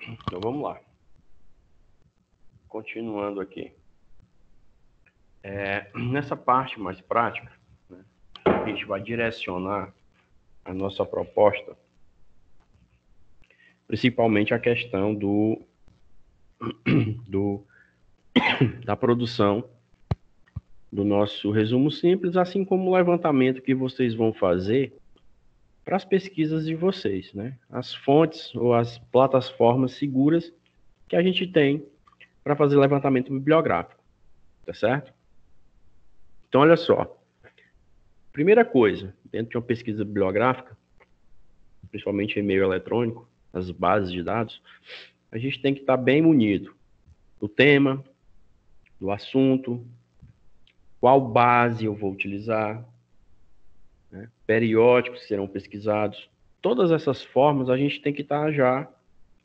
Então vamos lá. Continuando aqui. Nessa parte mais prática, né, a gente vai direcionar a nossa proposta, principalmente a questão da produção do nosso resumo simples, assim como o levantamento que vocês vão fazer para as pesquisas de vocês, né? As fontes ou as plataformas seguras que a gente tem para fazer levantamento bibliográfico, tá certo? Então, olha só. Primeira coisa, dentro de uma pesquisa bibliográfica, principalmente e-mail eletrônico, as bases de dados, a gente tem que estar bem munido do tema, do assunto, qual base eu vou utilizar, né? Periódicos que serão pesquisados. Todas essas formas a gente tem que estar já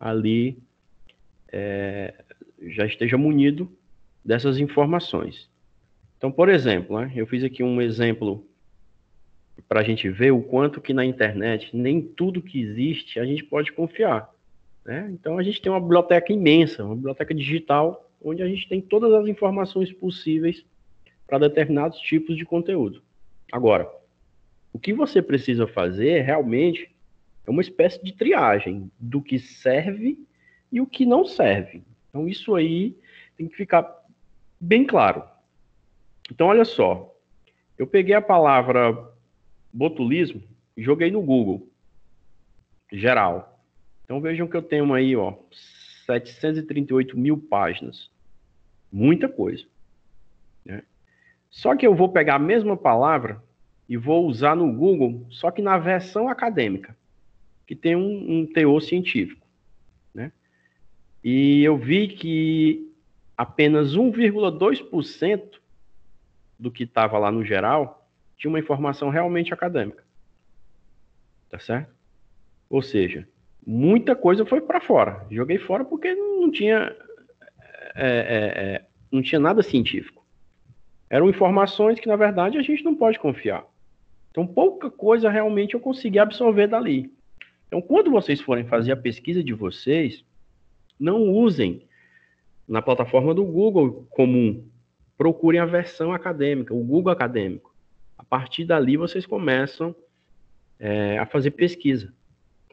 ali, já esteja munido dessas informações. Então, por exemplo, né, eu fiz aqui um exemplo para a gente ver o quanto que na internet nem tudo que existe a gente pode confiar, né? Então, a gente tem uma biblioteca imensa, uma biblioteca digital, onde a gente tem todas as informações possíveis para determinados tipos de conteúdo. Agora, o que você precisa fazer realmente é uma espécie de triagem do que serve e o que não serve. Então, isso aí tem que ficar bem claro. Então, olha só, eu peguei a palavra botulismo e joguei no Google, geral. Então, vejam que eu tenho aí, ó, 738 mil páginas. Muita coisa, né? Só que eu vou pegar a mesma palavra e vou usar no Google, só que na versão acadêmica, que tem um teor científico, né? E eu vi que apenas 1,2% do que estava lá no geral tinha uma informação realmente acadêmica, tá certo? Ou seja, muita coisa foi para fora. Joguei fora porque não tinha, não tinha nada científico. Eram informações que, na verdade, a gente não pode confiar. Então, pouca coisa realmente eu consegui absorver dali. Então, quando vocês forem fazer a pesquisa de vocês, não usem na plataforma do Google comum. Procurem a versão acadêmica, o Google acadêmico. A partir dali, vocês começam a fazer pesquisa,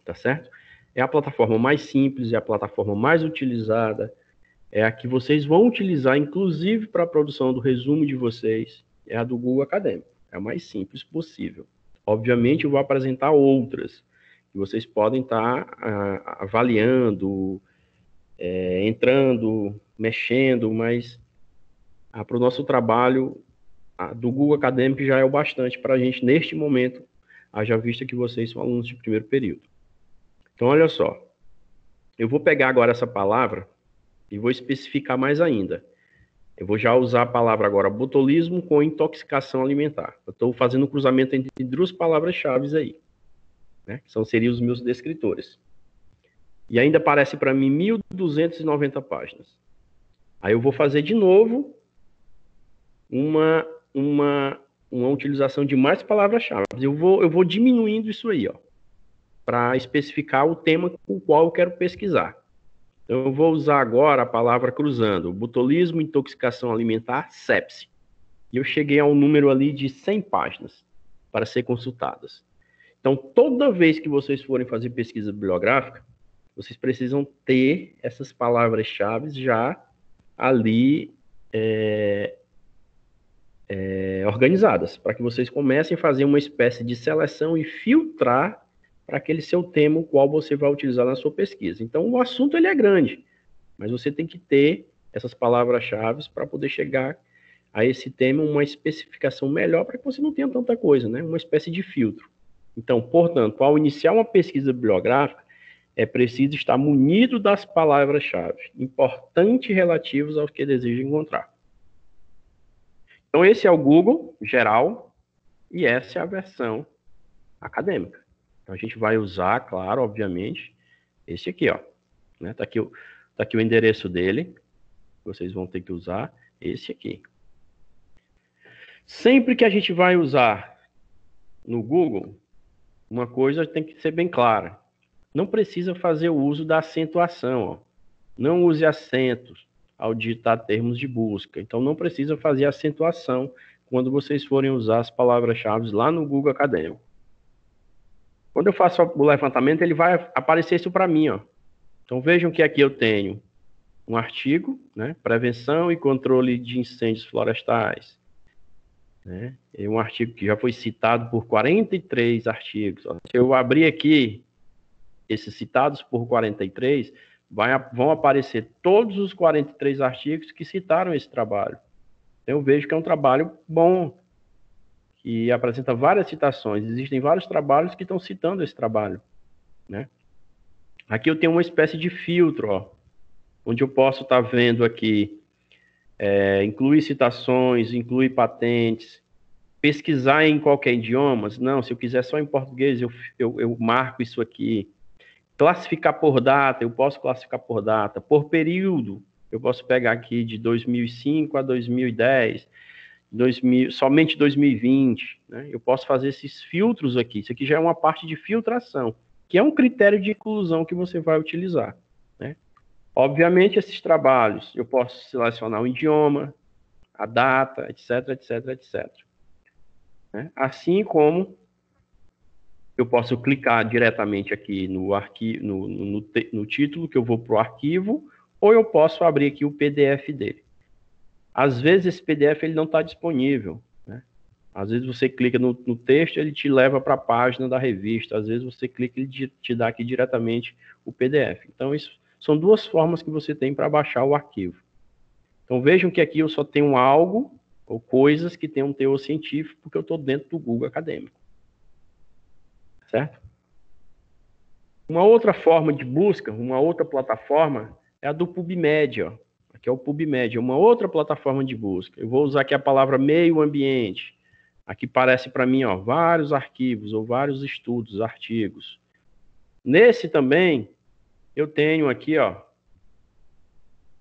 tá certo? É a plataforma mais simples, é a plataforma mais utilizada, é a que vocês vão utilizar, inclusive, para a produção do resumo de vocês, é a do Google Acadêmico. É a mais simples possível. Obviamente, eu vou apresentar outras, que vocês podem estar avaliando, entrando, mexendo, mas para o nosso trabalho, a do Google Acadêmico já é o bastante para a gente, neste momento, haja vista que vocês são alunos de primeiro período. Então, olha só, eu vou pegar agora essa palavra e vou especificar mais ainda. Eu vou já usar a palavra agora botulismo com intoxicação alimentar. Eu estou fazendo um cruzamento entre duas palavras-chave aí, né? Que seriam os meus descritores. E ainda aparece para mim 1.290 páginas. Aí eu vou fazer de novo uma utilização de mais palavras-chave. Eu vou diminuindo isso aí, ó, para especificar o tema com o qual eu quero pesquisar. Então, eu vou usar agora a palavra cruzando, botulismo, intoxicação alimentar, sepse. E eu cheguei a um número ali de 100 páginas para ser consultadas. Então, toda vez que vocês forem fazer pesquisa bibliográfica, vocês precisam ter essas palavras-chave já ali organizadas, para que vocês comecem a fazer uma espécie de seleção e filtrar para aquele seu tema, o qual você vai utilizar na sua pesquisa. Então, o assunto ele é grande, mas você tem que ter essas palavras-chave para poder chegar a esse tema uma especificação melhor para que você não tenha tanta coisa, né? Uma espécie de filtro. Então, portanto, ao iniciar uma pesquisa bibliográfica, é preciso estar munido das palavras-chave importantes relativas ao que deseja encontrar. Então, esse é o Google geral e essa é a versão acadêmica. Então, a gente vai usar, claro, obviamente, esse aqui, ó. Né? Tá aqui o endereço dele. Vocês vão ter que usar esse aqui. Sempre que a gente vai usar no Google, uma coisa tem que ser bem clara. não precisa fazer o uso da acentuação, ó. Não use acentos ao digitar termos de busca. Então, não precisa fazer acentuação quando vocês forem usar as palavras-chave lá no Google Acadêmico. Quando eu faço o levantamento, ele vai aparecer isso para mim, ó. Então, vejam que aqui eu tenho um artigo, né? Prevenção e controle de incêndios florestais. Né? É um artigo que já foi citado por 43 artigos. Ó. Se eu abrir aqui esses citados por 43, vão aparecer todos os 43 artigos que citaram esse trabalho. Então, eu vejo que é um trabalho bom, que apresenta várias citações. Existem vários trabalhos que estão citando esse trabalho. Né? Aqui eu tenho uma espécie de filtro, ó, onde eu posso estar vendo aqui, incluir citações, incluir patentes, pesquisar em qualquer idioma. Não, se eu quiser só em português, eu marco isso aqui. Classificar por data, eu posso classificar por data. Por período, eu posso pegar aqui de 2005 a 2010, somente 2020. Né? Eu posso fazer esses filtros aqui. Isso aqui já é uma parte de filtração, que é um critério de inclusão que você vai utilizar. Né? Obviamente, esses trabalhos, eu posso selecionar o idioma, a data, etc, etc, etc. Né? Assim como eu posso clicar diretamente aqui no arquivo, no título, que eu vou para o arquivo, ou eu posso abrir aqui o PDF dele. Às vezes esse PDF ele não está disponível. Né? Às vezes você clica no texto, ele te leva para a página da revista. Às vezes você clica e ele te dá aqui diretamente o PDF. Então, isso são duas formas que você tem para baixar o arquivo. Então, vejam que aqui eu só tenho algo ou coisas que têm um teor científico, porque eu estou dentro do Google Acadêmico. Certo? Uma outra forma de busca, uma outra plataforma, é a do PubMed, ó. Aqui é o PubMed, é uma outra plataforma de busca. Eu vou usar aqui a palavra meio ambiente. Aqui parece para mim, ó, vários arquivos ou vários estudos, artigos. Nesse também, eu tenho aqui, ó,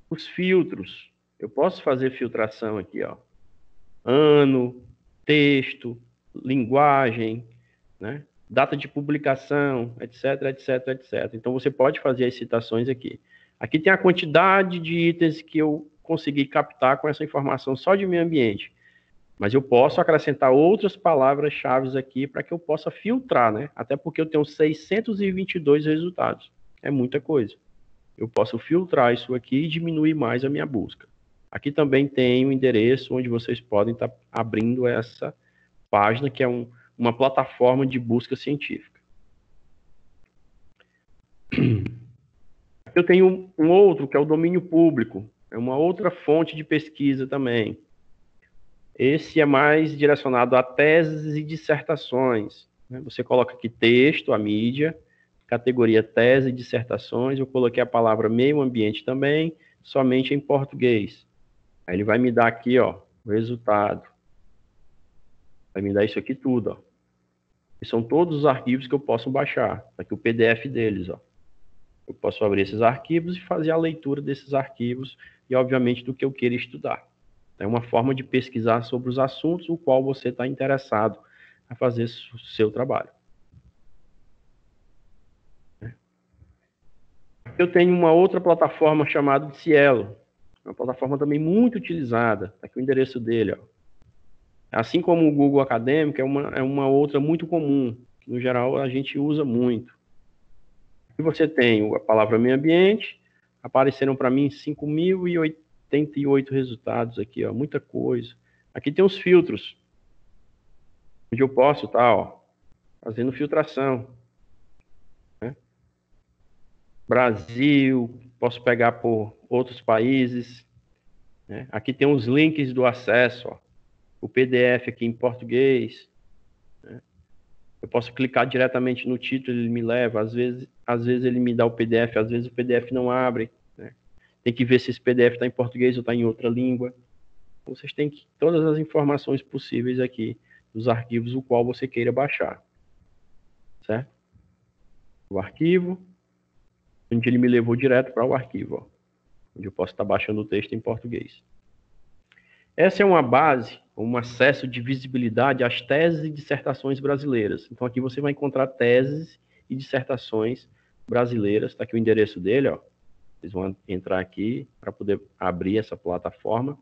os filtros. Eu posso fazer filtração aqui, ó. Ano, texto, linguagem, né? Data de publicação, etc, etc, etc. Então, você pode fazer as citações aqui. Aqui tem a quantidade de itens que eu consegui captar com essa informação só de meio ambiente. Mas eu posso acrescentar outras palavras-chave aqui para que eu possa filtrar, né? Até porque eu tenho 622 resultados. É muita coisa. Eu posso filtrar isso aqui e diminuir mais a minha busca. Aqui também tem um endereço onde vocês podem estar abrindo essa página, que é uma plataforma de busca científica. Eu tenho um outro, que é o domínio público. É uma outra fonte de pesquisa também. Esse é mais direcionado a teses e dissertações. Você coloca aqui texto, a mídia, categoria tese e dissertações. Eu coloquei a palavra meio ambiente também, somente em português. Aí ele vai me dar aqui, ó, o resultado. Vai me dar isso aqui tudo, ó. E são todos os arquivos que eu posso baixar. Tá aqui o PDF deles, ó. Eu posso abrir esses arquivos e fazer a leitura desses arquivos e, obviamente, do que eu queira estudar. É uma forma de pesquisar sobre os assuntos o qual você está interessado a fazer o seu trabalho. Eu tenho uma outra plataforma chamada Cielo. Uma plataforma também muito utilizada. Aqui o endereço dele, ó. Assim como o Google Acadêmico, é uma outra muito comum, que no geral a gente usa muito. Aqui você tem a palavra meio ambiente, apareceram para mim 5.088 resultados aqui, ó, muita coisa. Aqui tem os filtros, onde eu posso estar, ó, fazendo filtração. Né? Brasil, posso pegar por outros países. Né? Aqui tem os links do acesso, ó. O PDF aqui em português. Né? Eu posso clicar diretamente no título, ele me leva. Às vezes ele me dá o PDF, às vezes o PDF não abre. Né? Tem que ver se esse PDF está em português ou está em outra língua. Vocês têm todas as informações possíveis aqui dos arquivos o qual você queira baixar. Certo? O arquivo, onde ele me levou direto para o arquivo, ó, onde eu posso estar baixando o texto em português. Essa é uma base, um acesso de visibilidade às teses e dissertações brasileiras. Então, aqui você vai encontrar teses e dissertações brasileiras. Está aqui o endereço dele, ó. Vocês vão entrar aqui para poder abrir essa plataforma.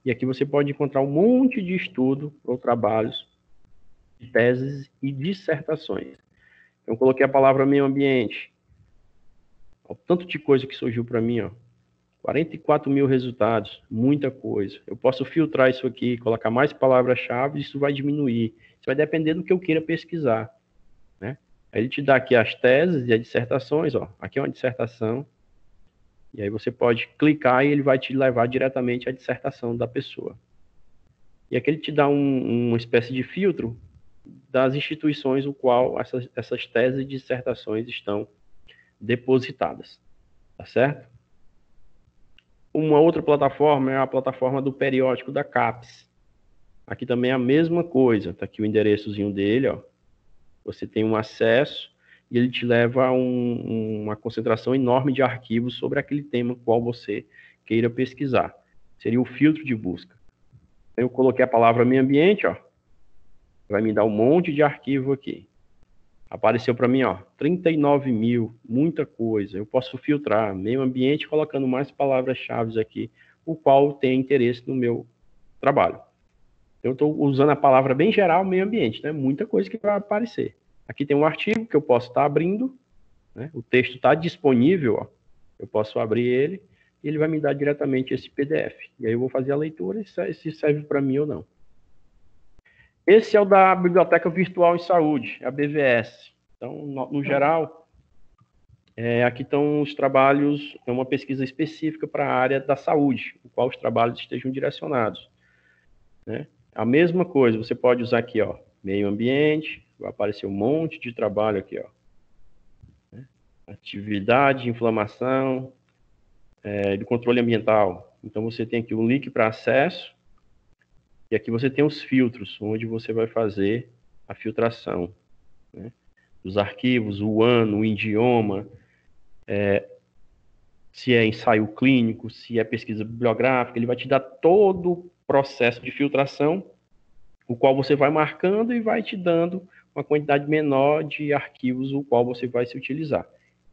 E aqui você pode encontrar um monte de estudo ou trabalhos, teses e dissertações. Então, eu coloquei a palavra meio ambiente. Olha o tanto de coisa que surgiu para mim, ó. 44 mil resultados, muita coisa. Eu posso filtrar isso aqui, colocar mais palavras-chave, isso vai diminuir. Isso vai depender do que eu queira pesquisar, né? Aí ele te dá aqui as teses e as dissertações, ó. Aqui é uma dissertação. E aí você pode clicar e ele vai te levar diretamente à dissertação da pessoa. E aqui ele te dá uma espécie de filtro das instituições no qual essas teses e dissertações estão depositadas, tá certo? Uma outra plataforma é a plataforma do periódico da CAPES. Aqui também é a mesma coisa, tá aqui o endereçozinho dele, ó. Você tem um acesso e ele te leva a uma concentração enorme de arquivos sobre aquele tema qual você queira pesquisar. Seria o filtro de busca. Eu coloquei a palavra meio ambiente, ó. Vai me dar um monte de arquivo aqui. Apareceu para mim, ó, 39 mil, muita coisa. Eu posso filtrar meio ambiente colocando mais palavras-chave aqui, o qual tem interesse no meu trabalho. Então, eu estou usando a palavra bem geral, meio ambiente, né? Muita coisa que vai aparecer. Aqui tem um artigo que eu posso estar abrindo, né? O texto está disponível, ó. Eu posso abrir ele e ele vai me dar diretamente esse PDF. E aí eu vou fazer a leitura e se serve para mim ou não. Esse é o da Biblioteca Virtual em Saúde, a BVS. Então, no geral, aqui estão os trabalhos, é uma pesquisa específica para a área da saúde, o qual os trabalhos estejam direcionados, né? A mesma coisa, você pode usar aqui, ó, meio ambiente, vai aparecer um monte de trabalho aqui, ó. Atividade, inflamação, do controle ambiental. Então, você tem aqui um link para acesso, e aqui você tem os filtros, onde você vai fazer a filtração, né? Os arquivos, o ano, o idioma, se é ensaio clínico, se é pesquisa bibliográfica, ele vai te dar todo o processo de filtração, o qual você vai marcando e vai te dando uma quantidade menor de arquivos, o qual você vai se utilizar.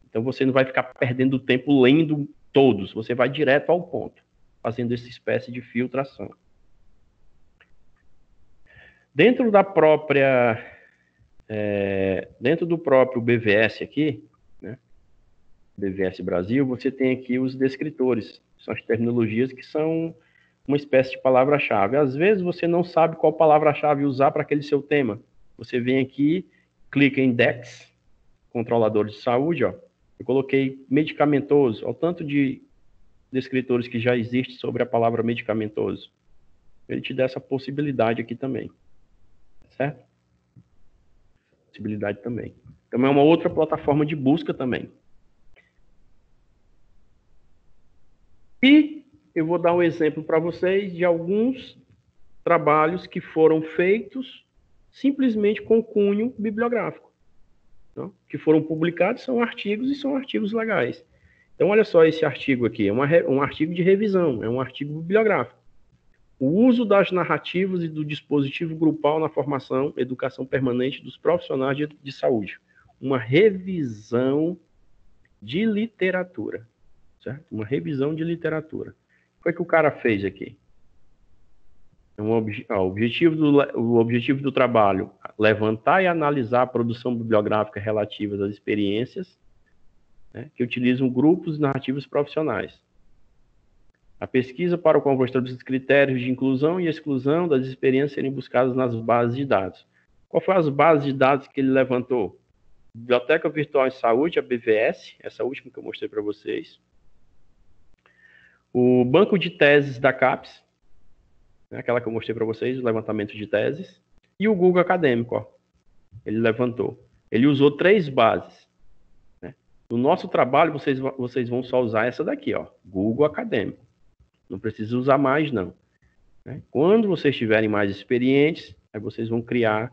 Então, você não vai ficar perdendo tempo lendo todos, você vai direto ao ponto, fazendo essa espécie de filtração. Dentro da própria, dentro do próprio BVS aqui, né, BVS Brasil, você tem aqui os descritores, são as terminologias que são uma espécie de palavra-chave. Às vezes você não sabe qual palavra-chave usar para aquele seu tema. Você vem aqui, clica em DEX, controladores de saúde, ó. Eu coloquei medicamentoso, ao tanto de descritores que já existe sobre a palavra medicamentoso. Ele te dá essa possibilidade aqui também. Certo? Possibilidade também. Também é uma outra plataforma de busca também. E eu vou dar um exemplo para vocês de alguns trabalhos que foram feitos simplesmente com cunho bibliográfico. Não? Que foram publicados, são artigos e são artigos legais. Então, olha só esse artigo aqui, é um artigo de revisão, é um artigo bibliográfico. O uso das narrativas e do dispositivo grupal na formação, educação permanente dos profissionais de saúde. Uma revisão de literatura, certo? Uma revisão de literatura. O que é que o cara fez aqui? O objetivo do trabalho, levantar e analisar a produção bibliográfica relativa às experiências, né, que utilizam grupos narrativos profissionais. A pesquisa para o conjunto dos critérios de inclusão e exclusão das experiências serem buscadas nas bases de dados. Qual foi as bases de dados que ele levantou? Biblioteca Virtual em Saúde, a BVS, essa última que eu mostrei para vocês. O banco de teses da CAPES, aquela que eu mostrei para vocês, o levantamento de teses. E o Google Acadêmico, ó, ele levantou. Ele usou 3 bases. Né? No nosso trabalho, vocês vão só usar essa daqui, ó, Google Acadêmico. Não precisa usar mais, não. Né? Quando vocês estiverem mais experientes, aí vocês vão criar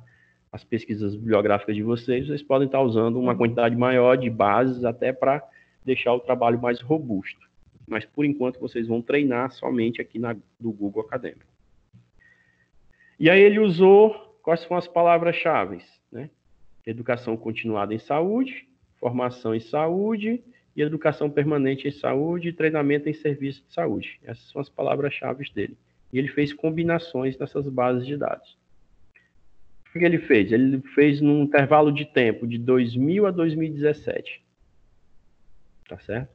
as pesquisas bibliográficas de vocês podem estar usando uma quantidade maior de bases até para deixar o trabalho mais robusto. Mas, por enquanto, vocês vão treinar somente aqui do Google Acadêmico. E aí ele usou, quais são as palavras-chave? Né? Educação continuada em saúde, formação em saúde e educação permanente em saúde e treinamento em serviço de saúde. Essas são as palavras-chave dele. E ele fez combinações nessas bases de dados. O que ele fez? Ele fez num intervalo de tempo de 2000 a 2017. Tá certo?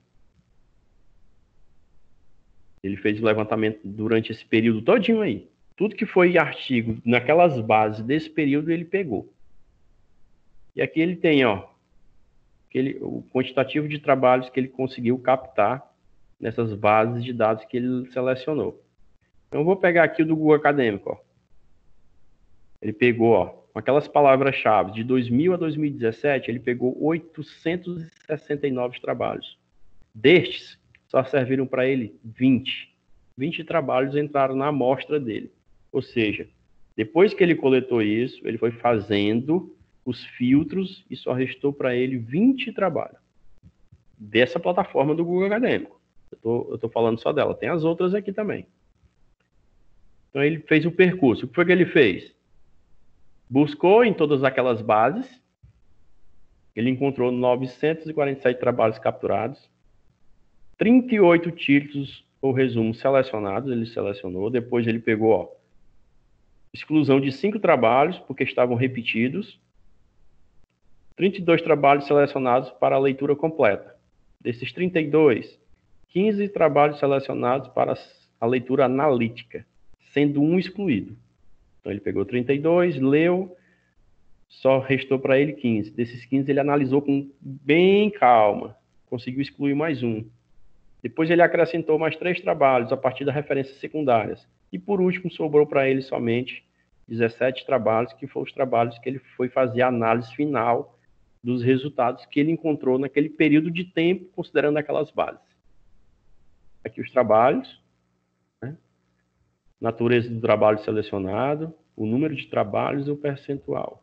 Ele fez o levantamento durante esse período todinho aí. Tudo que foi artigo naquelas bases desse período, ele pegou. E aqui ele tem, ó, o quantitativo de trabalhos que ele conseguiu captar nessas bases de dados que ele selecionou. Então, eu vou pegar aqui o do Google Acadêmico, ó. Ele pegou, ó, com aquelas palavras-chave, de 2000 a 2017, ele pegou 869 trabalhos. Destes, só serviram para ele 20. 20 trabalhos entraram na amostra dele. Ou seja, depois que ele coletou isso, ele foi fazendo os filtros e só restou para ele 20 trabalhos. Dessa plataforma do Google Acadêmico. Eu estou falando só dela. Tem as outras aqui também. Então, ele fez o percurso. O que foi que ele fez? Buscou em todas aquelas bases. Ele encontrou 947 trabalhos capturados. 38 títulos ou resumos selecionados, ele selecionou. Depois ele pegou, ó, exclusão de 5 trabalhos, porque estavam repetidos. 32 trabalhos selecionados para a leitura completa. Desses 32, 15 trabalhos selecionados para a leitura analítica, sendo um excluído. Então ele pegou 32, leu, só restou para ele 15. Desses 15 ele analisou com bem calma, conseguiu excluir mais um. Depois ele acrescentou mais 3 trabalhos a partir das referências secundárias. E por último sobrou para ele somente 17 trabalhos, que foram os trabalhos que ele foi fazer a análise final dos resultados que ele encontrou naquele período de tempo, considerando aquelas bases. Aqui os trabalhos, né? Natureza do trabalho selecionado, o número de trabalhos e o percentual.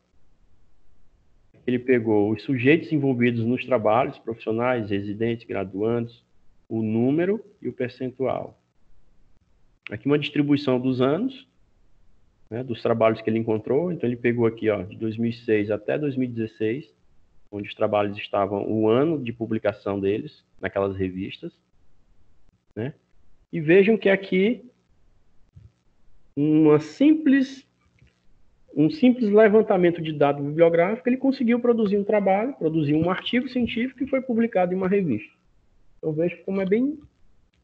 Ele pegou os sujeitos envolvidos nos trabalhos, profissionais, residentes, graduandos, o número e o percentual. Aqui uma distribuição dos anos, né, dos trabalhos que ele encontrou. Então ele pegou aqui, ó, de 2006 até 2016, onde os trabalhos estavam o ano de publicação deles, naquelas revistas, né? E vejam que aqui um simples levantamento de dado bibliográfico, ele conseguiu produzir um trabalho, produzir um artigo científico e foi publicado em uma revista. Então vejo como é bem,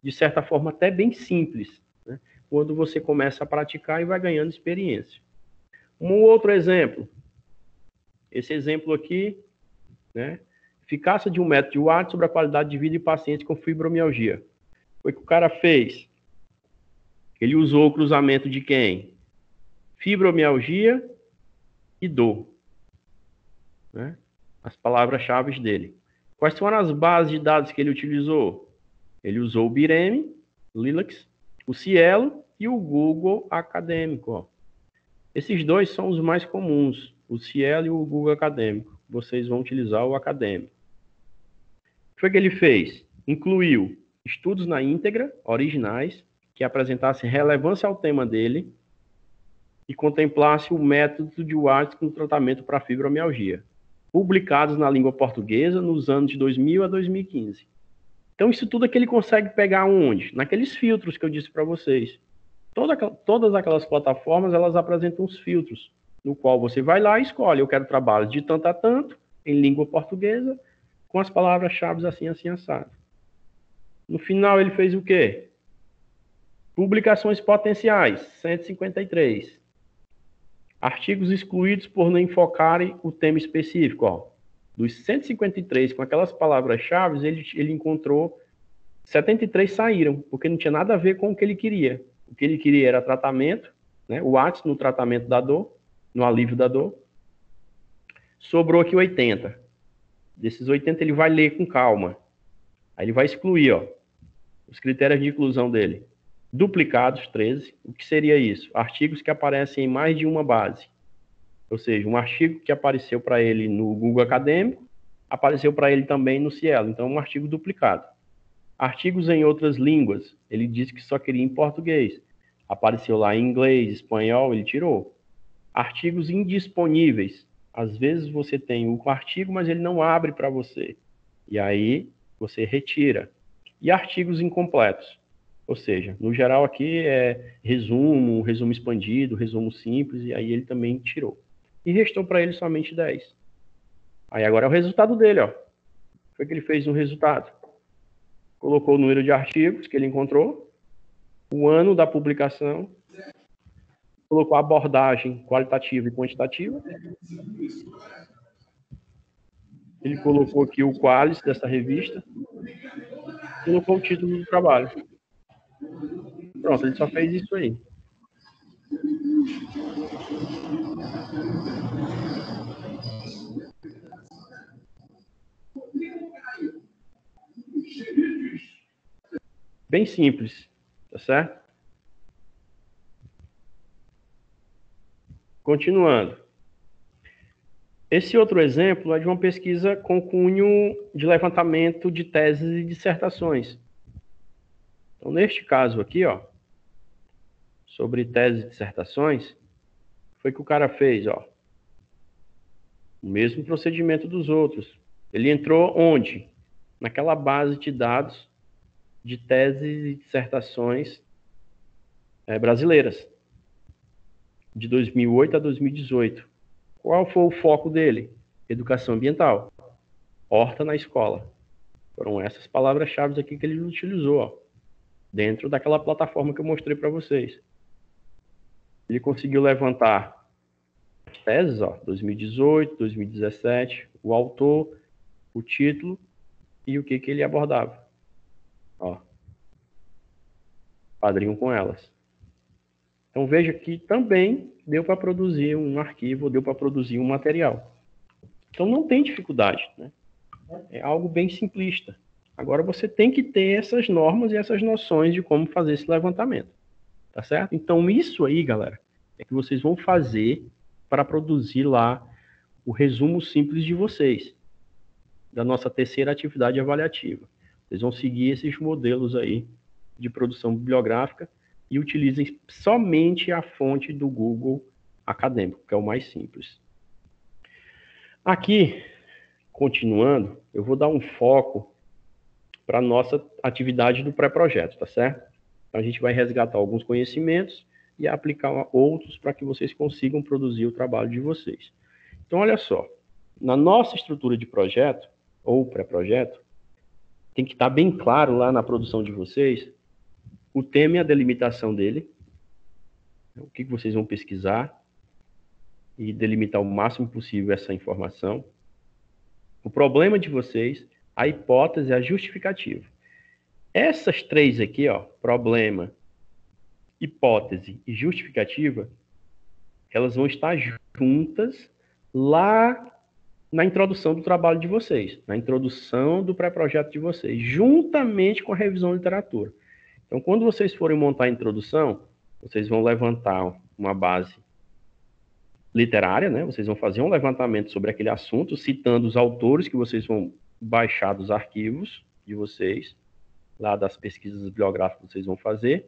de certa forma, até bem simples, né? Quando você começa a praticar e vai ganhando experiência. Um outro exemplo, esse exemplo aqui, né? Eficácia de um método de Watt sobre a qualidade de vida de pacientes com fibromialgia. Foi que o cara fez. Ele usou o cruzamento de quem? Fibromialgia e dor, né? As palavras-chave dele. Quais foram as bases de dados que ele utilizou? Ele usou o Bireme, Lilacs, o Cielo e o Google Acadêmico. Ó. Esses dois são os mais comuns, o Cielo e o Google Acadêmico. Vocês vão utilizar o Acadêmico. O que foi que ele fez? Incluiu estudos na íntegra, originais, que apresentassem relevância ao tema dele e contemplasse o método de Watts no tratamento para fibromialgia, publicados na língua portuguesa nos anos de 2000 a 2015. Então, isso tudo é que ele consegue pegar onde? Naqueles filtros que eu disse para vocês. Todas aquelas plataformas, elas apresentam os filtros, no qual você vai lá e escolhe, eu quero trabalho de tanto a tanto, em língua portuguesa, com as palavras-chave assim, assim, assado. No final, ele fez o quê? Publicações potenciais, 153. Artigos excluídos por não enfocarem o tema específico. Ó. Dos 153, com aquelas palavras-chave, ele encontrou 73 saíram, porque não tinha nada a ver com o que ele queria. O que ele queria era tratamento, né? O Watts no tratamento da dor, no alívio da dor. Sobrou aqui 80. Desses 80 ele vai ler com calma. Aí ele vai excluir, ó, os critérios de inclusão dele. Duplicados, 13. O que seria isso? Artigos que aparecem em mais de uma base. Ou seja, um artigo que apareceu para ele no Google Acadêmico, apareceu para ele também no Cielo. Então, um artigo duplicado. Artigos em outras línguas. Ele disse que só queria em português. Apareceu lá em inglês, espanhol, ele tirou. Artigos indisponíveis. Às vezes você tem o artigo, mas ele não abre para você. E aí você retira. E artigos incompletos. Ou seja, no geral aqui é resumo expandido, resumo simples, e aí ele também tirou. E restou para ele somente 10. Aí agora é o resultado dele, ó. Foi que ele fez um resultado. Colocou o número de artigos que ele encontrou, o ano da publicação, colocou a abordagem qualitativa e quantitativa. Ele colocou aqui o qualis dessa revista, colocou o título do trabalho. Pronto, ele só fez isso aí. Bem simples, tá certo? Continuando. Esse outro exemplo é de uma pesquisa com cunho de levantamento de teses e dissertações. Então, neste caso aqui, ó, sobre teses e dissertações, foi que o cara fez, ó, o mesmo procedimento dos outros. Ele entrou onde? Naquela base de dados de teses e dissertações brasileiras, de 2008 a 2018. Qual foi o foco dele? Educação ambiental. Horta na escola. Foram essas palavras-chave aqui que ele utilizou, ó, dentro daquela plataforma que eu mostrei para vocês. Ele conseguiu levantar as teses, ó, 2018, 2017, o autor, o título e o que ele abordava. Ó, padrinho com elas. Então veja que também deu para produzir um arquivo, deu para produzir um material. Então não tem dificuldade, né? É algo bem simplista. Agora você tem que ter essas normas e essas noções de como fazer esse levantamento. Tá certo? Então isso aí, galera, é que vocês vão fazer para produzir lá o resumo simples de vocês, da nossa terceira atividade avaliativa. Vocês vão seguir esses modelos aí de produção bibliográfica e utilizem somente a fonte do Google Acadêmico, que é o mais simples. Aqui, continuando, eu vou dar um foco para a nossa atividade do pré-projeto, tá certo? Então, a gente vai resgatar alguns conhecimentos e aplicar outros para que vocês consigam produzir o trabalho de vocês. Então, olha só, na nossa estrutura de projeto, ou pré-projeto, tem que estar bem claro lá na produção de vocês o tema e a delimitação dele, o que vocês vão pesquisar e delimitar o máximo possível essa informação, o problema de vocês, a hipótese e a justificativa. Essas três aqui, ó, problema, hipótese e justificativa, elas vão estar juntas lá na introdução do trabalho de vocês, na introdução do pré-projeto de vocês, juntamente com a revisão de literatura. Então, quando vocês forem montar a introdução, vocês vão levantar uma base literária, né? Vocês vão fazer um levantamento sobre aquele assunto, citando os autores que vocês vão baixar dos arquivos de vocês, lá das pesquisas bibliográficas que vocês vão fazer.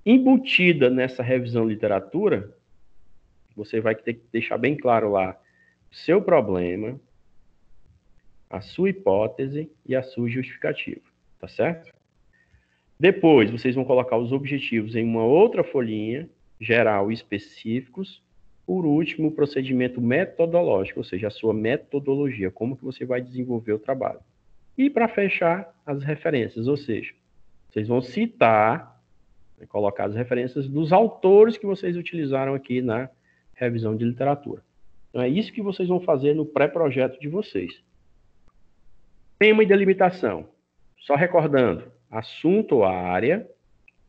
Embutida nessa revisão de literatura, você vai ter que deixar bem claro lá o seu problema, a sua hipótese e a sua justificativa, tá certo? Depois, vocês vão colocar os objetivos em uma outra folhinha, geral e específicos. Por último, o procedimento metodológico, ou seja, a sua metodologia, como que você vai desenvolver o trabalho. E para fechar, as referências, ou seja, vocês vão citar, colocar as referências dos autores que vocês utilizaram aqui na revisão de literatura. Então, é isso que vocês vão fazer no pré-projeto de vocês. Tema e delimitação. Só recordando, assunto ou área,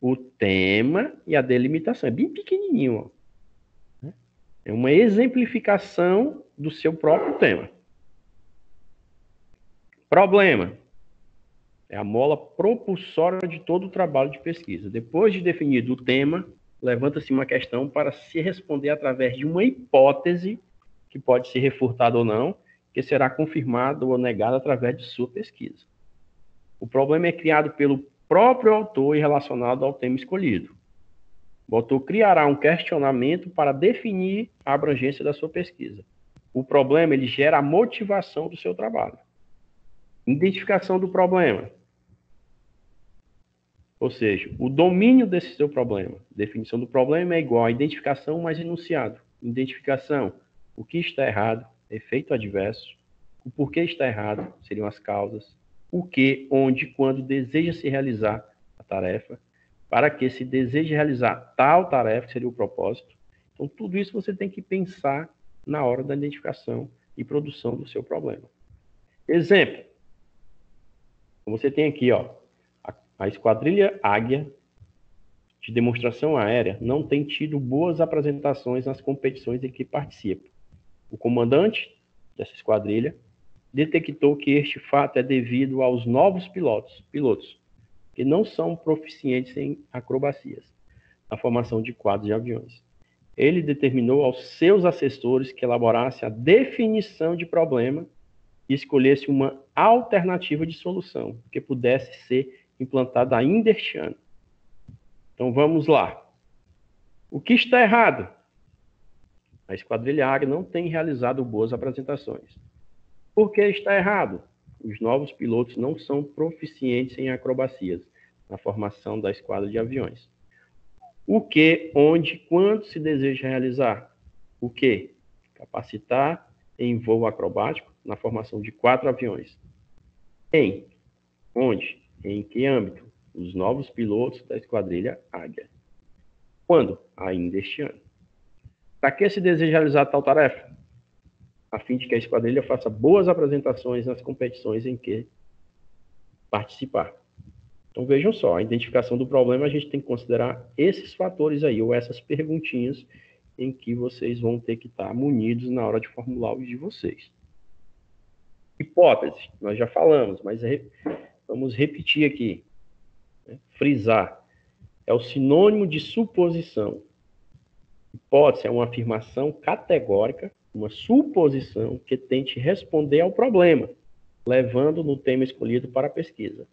o tema e a delimitação. É bem pequenininho, ó. É uma exemplificação do seu próprio tema. Problema. É a mola propulsória de todo o trabalho de pesquisa. Depois de definido o tema, levanta-se uma questão para se responder através de uma hipótese, que pode ser refutada ou não, que será confirmada ou negada através de sua pesquisa. O problema é criado pelo próprio autor e relacionado ao tema escolhido. O autor criará um questionamento para definir a abrangência da sua pesquisa. O problema, ele gera a motivação do seu trabalho. Identificação do problema. Ou seja, o domínio desse seu problema. Definição do problema é igual a identificação mais enunciado. Identificação, o que está errado, efeito adverso. O porquê está errado, seriam as causas. O que, onde, quando deseja se realizar a tarefa. Para que se deseja realizar tal tarefa, que seria o propósito. Então, tudo isso você tem que pensar na hora da identificação e produção do seu problema. Exemplo. Você tem aqui, ó, a Esquadrilha Águia de demonstração aérea não tem tido boas apresentações nas competições em que participa. O comandante dessa esquadrilha detectou que este fato é devido aos novos pilotos que não são proficientes em acrobacias, na formação de quadros de aviões. Ele determinou aos seus assessores que elaborassem a definição de problema e escolhesse uma alternativa de solução que pudesse ser implantada ainda este ano. Então vamos lá. O que está errado? A Esquadrilha Águia não tem realizado boas apresentações. Por que está errado? Os novos pilotos não são proficientes em acrobacias na formação da esquadra de aviões. O que, onde, quando se deseja realizar? O que? Capacitar em voo acrobático na formação de 4 aviões. Em? Onde? Em que âmbito? Os novos pilotos da Esquadrilha Águia. Quando? Ainda este ano. Para que se deseja realizar tal tarefa? A fim de que a esquadrilha faça boas apresentações nas competições em que participar. Então vejam só, a identificação do problema a gente tem que considerar esses fatores aí, ou essas perguntinhas em que vocês vão ter que estar munidos na hora de formular os de vocês. Hipótese, nós já falamos, mas vamos repetir aqui. Frisar. É o sinônimo de suposição. Hipótese é uma afirmação categórica, uma suposição que tente responder ao problema, levando no tema escolhido para a pesquisa.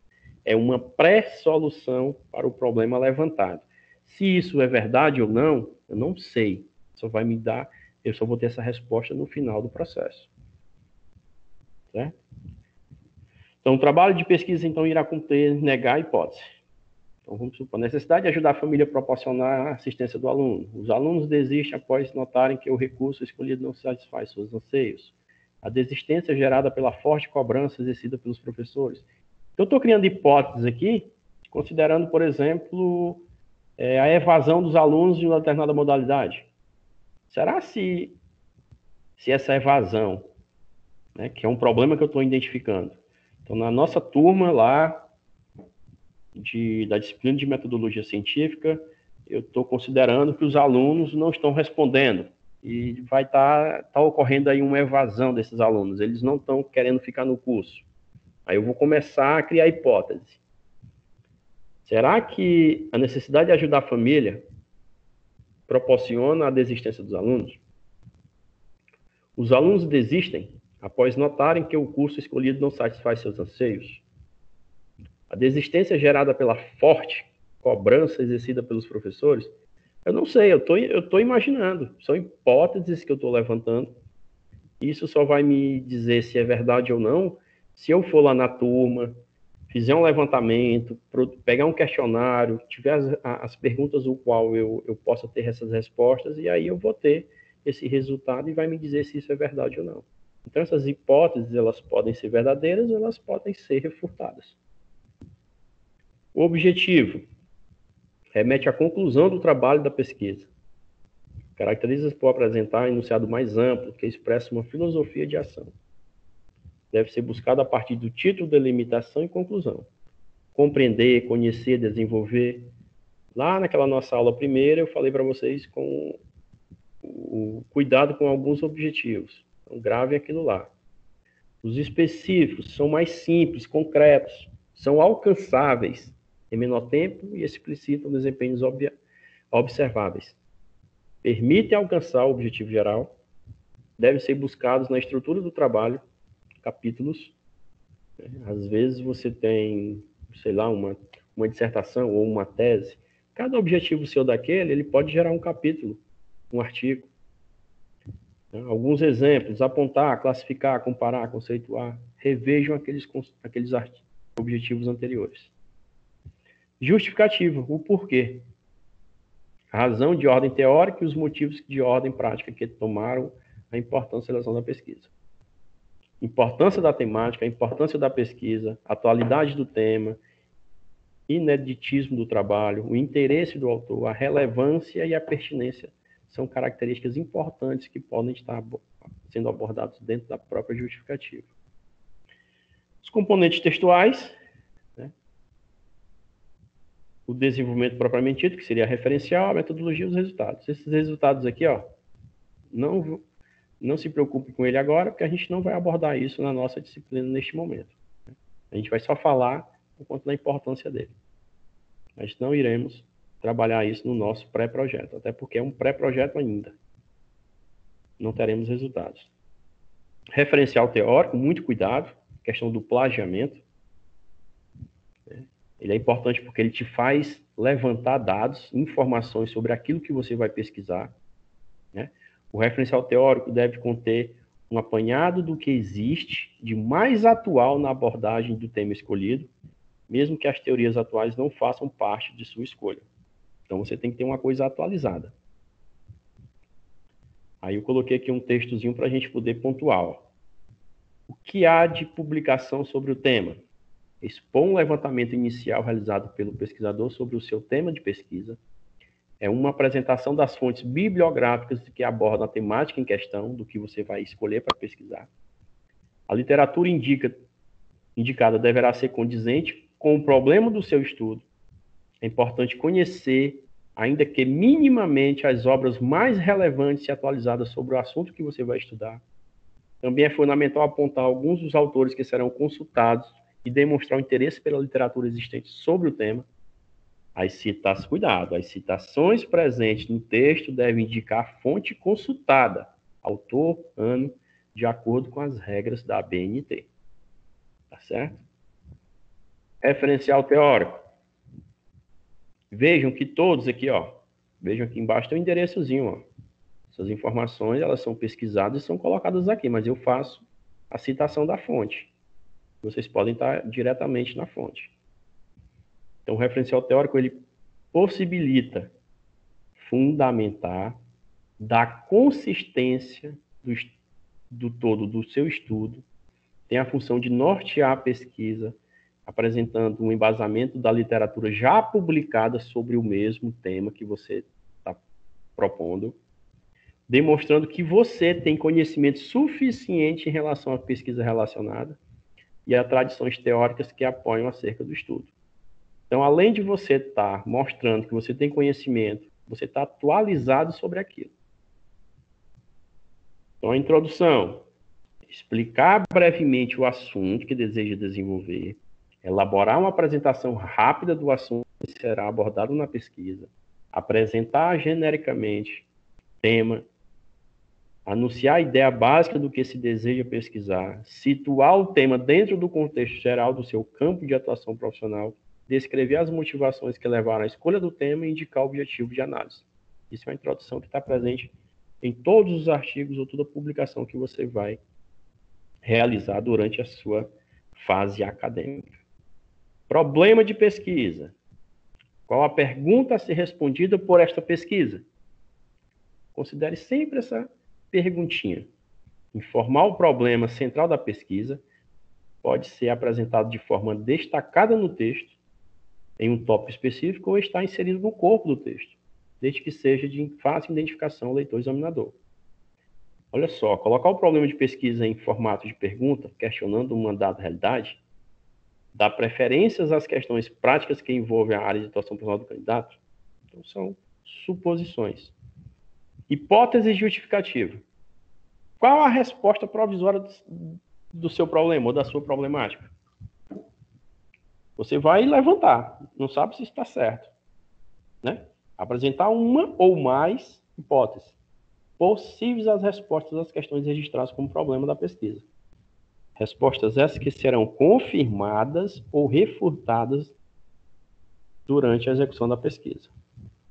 É uma pré-solução para o problema levantado. Se isso é verdade ou não, eu não sei. Eu só vou ter essa resposta no final do processo. Certo? Então, o trabalho de pesquisa, então, irá conter negar a hipótese. Então, vamos supor, a necessidade de ajudar a família a proporcionar a assistência do aluno. Os alunos desistem após notarem que o recurso escolhido não satisfaz seus anseios. A desistência gerada pela forte cobrança exercida pelos professores. Eu estou criando hipóteses aqui, considerando, por exemplo, a evasão dos alunos de uma determinada modalidade. Será se essa evasão, né, que é um problema que eu estou identificando. Então, na nossa turma lá, da disciplina de metodologia científica, eu estou considerando que os alunos não estão respondendo e vai estar ocorrendo aí uma evasão desses alunos, eles não estão querendo ficar no curso. Aí eu vou começar a criar hipótese. Será que a necessidade de ajudar a família proporciona a desistência dos alunos? Os alunos desistem após notarem que o curso escolhido não satisfaz seus anseios? A desistência gerada pela forte cobrança exercida pelos professores? Eu não sei, eu estou imaginando. São hipóteses que eu estou levantando. Isso só vai me dizer se é verdade ou não se eu for lá na turma, fizer um levantamento, pegar um questionário, tiver as perguntas o qual eu possa ter essas respostas, e aí eu vou ter esse resultado e vai me dizer se isso é verdade ou não. Então, essas hipóteses, elas podem ser verdadeiras ou elas podem ser refutadas. O objetivo remete à conclusão do trabalho da pesquisa. Caracteriza-se por apresentar um enunciado mais amplo, que expressa uma filosofia de ação. Deve ser buscado a partir do título, delimitação e conclusão. Compreender, conhecer, desenvolver. Lá naquela nossa aula primeira, eu falei para vocês com o cuidado com alguns objetivos. Então, gravem aquilo lá. Os específicos são mais simples, concretos, são alcançáveis em menor tempo e explicitam desempenhos observáveis. Permitem alcançar o objetivo geral, devem ser buscados na estrutura do trabalho, capítulos. Às vezes você tem, sei lá, uma dissertação ou uma tese. Cada objetivo seu daquele, ele pode gerar um capítulo, um artigo. Né? Alguns exemplos: apontar, classificar, comparar, conceituar. Revejam aqueles objetivos anteriores. Justificativa, o porquê. A razão de ordem teórica e os motivos de ordem prática que tomaram a importância da seleção da pesquisa. Importância da temática, a importância da pesquisa, atualidade do tema, ineditismo do trabalho, o interesse do autor, a relevância e a pertinência são características importantes que podem estar sendo abordados dentro da própria justificativa. Os componentes textuais, né? O desenvolvimento propriamente dito, que seria a referencial, a metodologia e os resultados. Esses resultados aqui, ó, não se preocupe com ele agora, porque a gente não vai abordar isso na nossa disciplina neste momento. A gente vai só falar por conta da importância dele. Mas não iremos trabalhar isso no nosso pré-projeto, até porque é um pré-projeto ainda. Não teremos resultados. Referencial teórico, muito cuidado, questão do plagiamento. Ele é importante porque ele te faz levantar dados, informações sobre aquilo que você vai pesquisar, né? O referencial teórico deve conter um apanhado do que existe de mais atual na abordagem do tema escolhido, mesmo que as teorias atuais não façam parte de sua escolha. Então, você tem que ter uma coisa atualizada. Aí eu coloquei aqui um textozinho para a gente poder pontuar. Ó. O que há de publicação sobre o tema? Expor um levantamento inicial realizado pelo pesquisador sobre o seu tema de pesquisa. É uma apresentação das fontes bibliográficas que abordam a temática em questão, do que você vai escolher para pesquisar. A literatura indicada deverá ser condizente com o problema do seu estudo. É importante conhecer, ainda que minimamente, as obras mais relevantes e atualizadas sobre o assunto que você vai estudar. Também é fundamental apontar alguns dos autores que serão consultados e demonstrar o interesse pela literatura existente sobre o tema. Cuidado, as citações presentes no texto devem indicar a fonte consultada, autor, ano, de acordo com as regras da ABNT. Tá certo? Referencial teórico. Vejam que todos aqui, ó, vejam aqui embaixo tem um endereçozinho, ó. Essas informações, elas são pesquisadas e são colocadas aqui, mas eu faço a citação da fonte. Vocês podem estar diretamente na fonte. Então, o referencial teórico, ele possibilita fundamentar, dar consistência do todo do seu estudo, tem a função de nortear a pesquisa, apresentando um embasamento da literatura já publicada sobre o mesmo tema que você está propondo, demonstrando que você tem conhecimento suficiente em relação à pesquisa relacionada e a tradições teóricas que apoiam acerca do estudo. Então, além de você estar mostrando que você tem conhecimento, você está atualizado sobre aquilo. Então, a introdução, explicar brevemente o assunto que deseja desenvolver, elaborar uma apresentação rápida do assunto que será abordado na pesquisa, apresentar genericamente o tema, anunciar a ideia básica do que se deseja pesquisar, situar o tema dentro do contexto geral do seu campo de atuação profissional, descrever as motivações que levaram à escolha do tema e indicar o objetivo de análise. Isso é uma introdução que está presente em todos os artigos ou toda publicação que você vai realizar durante a sua fase acadêmica. Problema de pesquisa. Qual a pergunta a ser respondida por esta pesquisa? Considere sempre essa perguntinha. Informar o problema central da pesquisa pode ser apresentado de forma destacada no texto, em um tópico específico, ou está inserido no corpo do texto, desde que seja de fácil identificação ao leitor-examinador. Olha só, colocar o problema de pesquisa em formato de pergunta, questionando uma dada realidade, dá preferências às questões práticas que envolvem a área de atuação profissional do candidato. Então, são suposições. Hipótese justificativa. Qual a resposta provisória do seu problema ou da sua problemática? Você vai levantar, não sabe se está certo, né? Apresentar uma ou mais hipóteses possíveis às respostas às questões registradas como problema da pesquisa. Respostas essas que serão confirmadas ou refutadas durante a execução da pesquisa.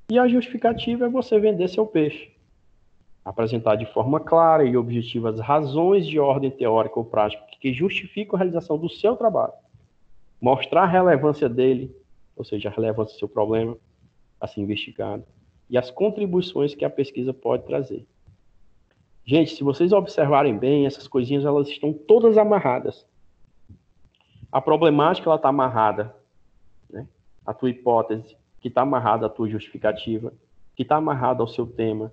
E a justificativa é você vender seu peixe. Apresentar de forma clara e objetiva as razões de ordem teórica ou prática que justificam a realização do seu trabalho. Mostrar a relevância dele, ou seja, a relevância do seu problema a ser investigado, e as contribuições que a pesquisa pode trazer. Gente, se vocês observarem bem, essas coisinhas elas estão todas amarradas. A problemática ela está amarrada, né? A tua hipótese, que está amarrada à tua justificativa, que está amarrada ao seu tema,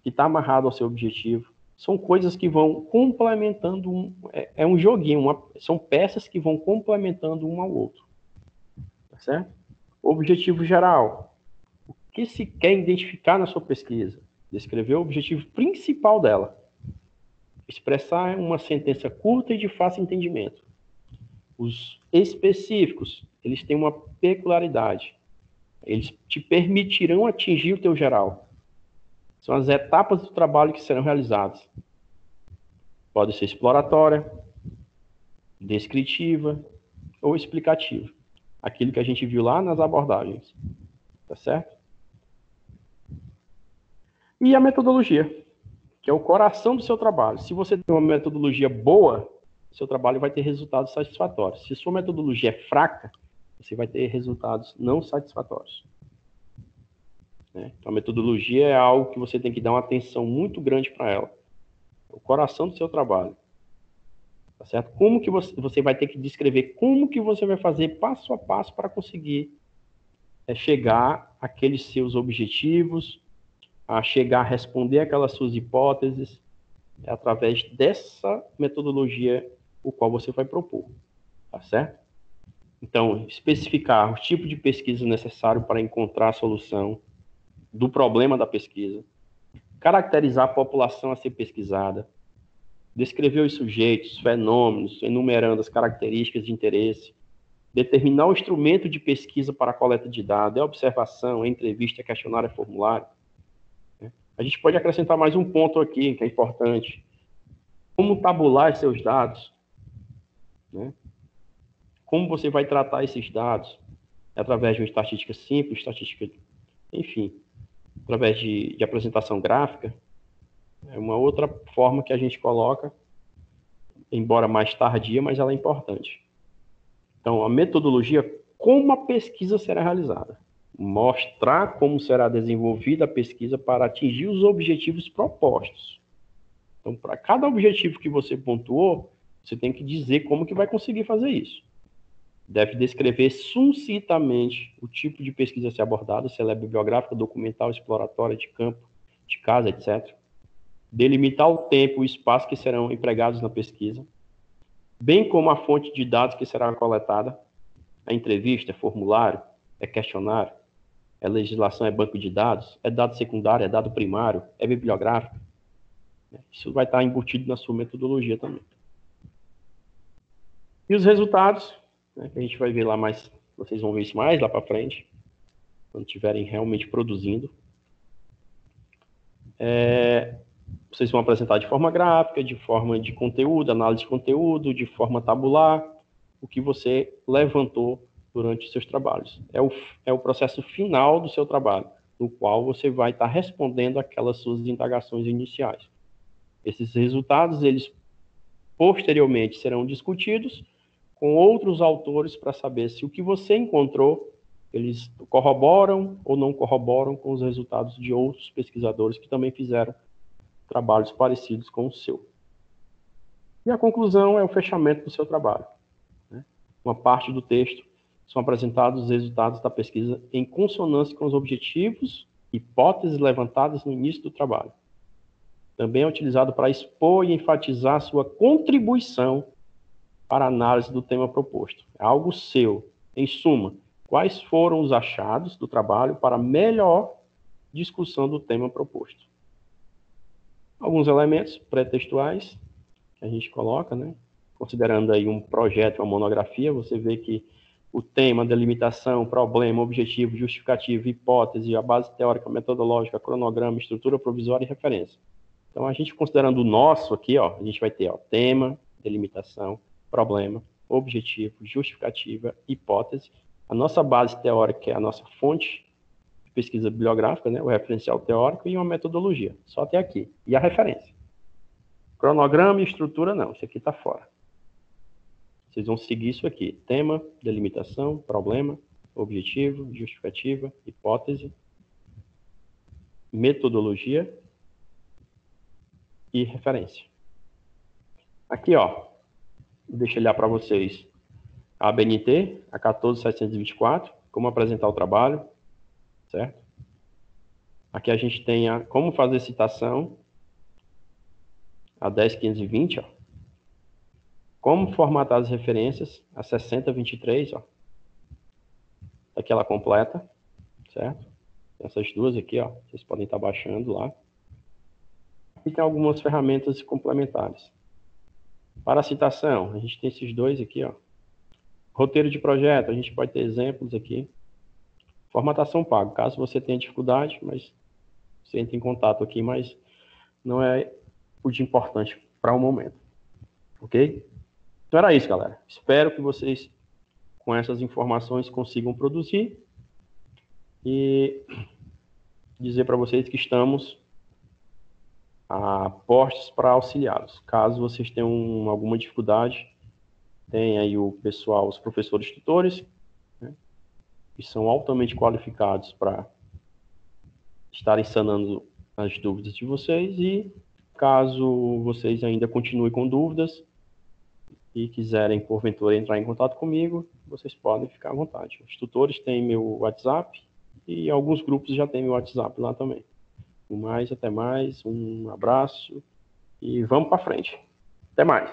que está amarrado ao seu objetivo. São coisas que vão complementando, um joguinho, são peças que vão complementando um ao outro. Tá certo? Objetivo geral. O que se quer identificar na sua pesquisa? Descrever o objetivo principal dela. Expressar uma sentença curta e de fácil entendimento. Os específicos, eles têm uma peculiaridade. Eles te permitirão atingir o teu geral. São as etapas do trabalho que serão realizadas. Pode ser exploratória, descritiva ou explicativa. Aquilo que a gente viu lá nas abordagens. Tá certo? E a metodologia, que é o coração do seu trabalho. Se você tem uma metodologia boa, seu trabalho vai ter resultados satisfatórios. Se sua metodologia é fraca, você vai ter resultados não satisfatórios. Então, a metodologia é algo que você tem que dar uma atenção muito grande para ela. É o coração do seu trabalho. Tá certo? Como que você vai ter que descrever como que você vai fazer passo a passo para conseguir chegar àqueles seus objetivos, a chegar a responder aquelas suas hipóteses, através dessa metodologia o qual você vai propor. Tá certo? Então, especificar o tipo de pesquisa necessário para encontrar a solução do problema da pesquisa, caracterizar a população a ser pesquisada, descrever os sujeitos, fenômenos, enumerando as características de interesse, determinar o instrumento de pesquisa para a coleta de dados, é observação, é entrevista, é questionário, é formulário. A gente pode acrescentar mais um ponto aqui, que é importante. Como tabular seus dados, né? Como você vai tratar esses dados? Através de uma estatística simples, estatística, enfim, através de apresentação gráfica. É uma outra forma que a gente coloca, embora mais tardia, mas ela é importante. Então, a metodologia, como a pesquisa será realizada. Mostrar como será desenvolvida a pesquisa para atingir os objetivos propostos. Então, para cada objetivo que você pontuou, você tem que dizer como que vai conseguir fazer isso. Deve descrever sucintamente o tipo de pesquisa a ser abordada, se ela é bibliográfica, documental, exploratória, de campo, de casa, etc. Delimitar o tempo e o espaço que serão empregados na pesquisa, bem como a fonte de dados que será coletada, a entrevista, é formulário, é questionário, é legislação, é banco de dados, é dado secundário, é dado primário, é bibliográfico. Isso vai estar embutido na sua metodologia também. E os resultados, que a gente vai ver lá mais, vocês vão ver isso mais lá para frente, quando estiverem realmente produzindo. Vocês vão apresentar de forma gráfica, de forma de conteúdo, análise de conteúdo, de forma tabular, o que você levantou durante os seus trabalhos. É o processo final do seu trabalho, no qual você vai estar respondendo aquelas suas indagações iniciais. Esses resultados, eles posteriormente serão discutidos com outros autores para saber se o que você encontrou, eles corroboram ou não corroboram com os resultados de outros pesquisadores que também fizeram trabalhos parecidos com o seu. E a conclusão é o fechamento do seu trabalho. Uma parte do texto são apresentados os resultados da pesquisa em consonância com os objetivos e hipóteses levantadas no início do trabalho. Também é utilizado para expor e enfatizar sua contribuição para a análise do tema proposto. É algo seu. Em suma, quais foram os achados do trabalho para melhor discussão do tema proposto? Alguns elementos pré-textuais que a gente coloca, né? Considerando aí um projeto, uma monografia, você vê que o tema, delimitação, problema, objetivo, justificativo, hipótese, a base teórica, metodológica, cronograma, estrutura provisória e referência. Então, a gente considerando o nosso aqui, a gente vai ter tema, delimitação, problema, objetivo, justificativa, hipótese. A nossa base teórica, que é a nossa fonte de pesquisa bibliográfica, né, o referencial teórico e uma metodologia, só até aqui, e a referência. Cronograma e estrutura não, isso aqui está fora. Vocês vão seguir isso aqui, tema, delimitação, problema, objetivo, justificativa, hipótese, metodologia e referência. Aqui, ó, deixa eu olhar para vocês a ABNT, a 14724, como apresentar o trabalho, certo? Aqui a gente tem a como fazer citação, a 10520, ó. Como formatar as referências, a 6023, ó. Aqui ela completa, certo? Essas duas aqui, ó, vocês podem estar baixando lá. E tem algumas ferramentas complementares. Para a citação, a gente tem esses dois aqui, ó. Roteiro de projeto, a gente pode ter exemplos aqui. Formatação pago, caso você tenha dificuldade, mas você entra em contato aqui, mas não é o de importante para o momento. Ok? Então era isso, galera. Espero que vocês, com essas informações, consigam produzir e dizer para vocês que estamos a postos para auxiliá-los. Caso vocês tenham alguma dificuldade, tem aí o pessoal, os professores tutores, né, que são altamente qualificados para estarem sanando as dúvidas de vocês, e caso vocês ainda continuem com dúvidas e quiserem, porventura, entrar em contato comigo, vocês podem ficar à vontade. Os tutores têm meu WhatsApp e alguns grupos já têm meu WhatsApp lá também. No mais, até mais, um abraço e vamos para frente. Até mais.